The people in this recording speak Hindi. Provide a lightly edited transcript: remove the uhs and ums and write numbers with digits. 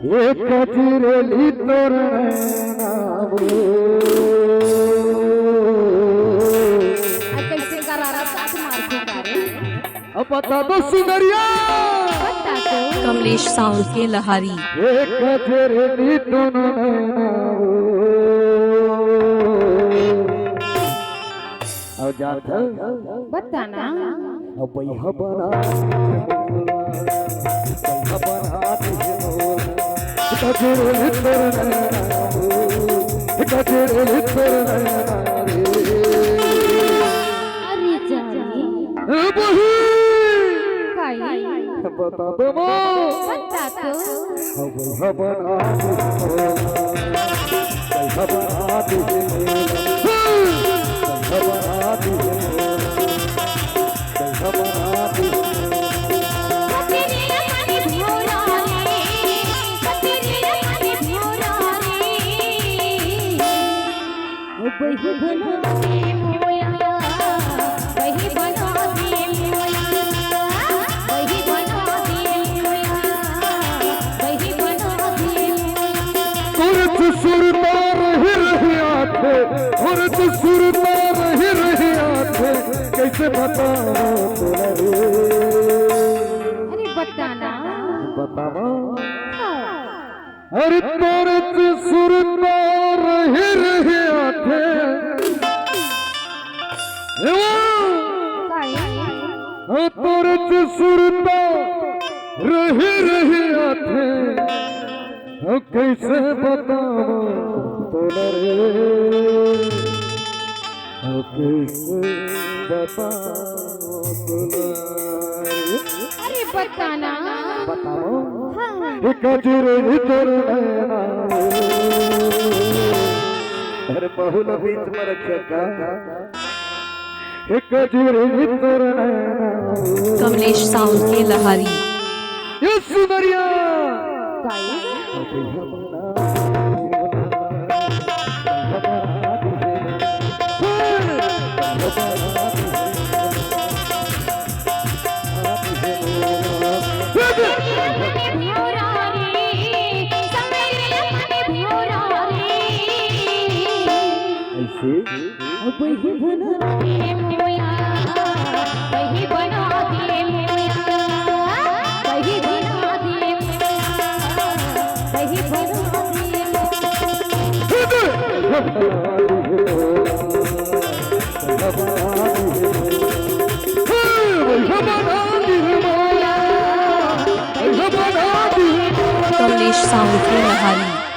एक कजरेली तोर नाम कैसे करारा साथ मार रे अब बता दो सुंदरिया कमलेश साउंड के लहारी एक कजरेली तोर नाम और जाता बताना अब बैहा बना कजरेली तोर नाम कजरेली तोर नाम अरे जानी बही काई बता दो बता तो बैहा वही बना दे मोया वही बना दे मोया वही बना दे मोया वही बना दे तुरत सुरता रही आंखें तुरत सुरता रही आंखें कैसे बताओ अरे बताना बताओ अरे तुरत सुरता रही आंखें तुरत सुरता रही आंखें कैसे बताओ तोरे कैसे बताओ तोरे अरे बताना बताओ हाँ कजरे तोरे अरे बहुल बीच में रखे का कजरे तोरे कमलेश साउंड के लहारी ये सुंदरिया वही बना दे मोया वही बना दे मोया वही बना दे मोया वही बना कमलेश साउंड के लहारी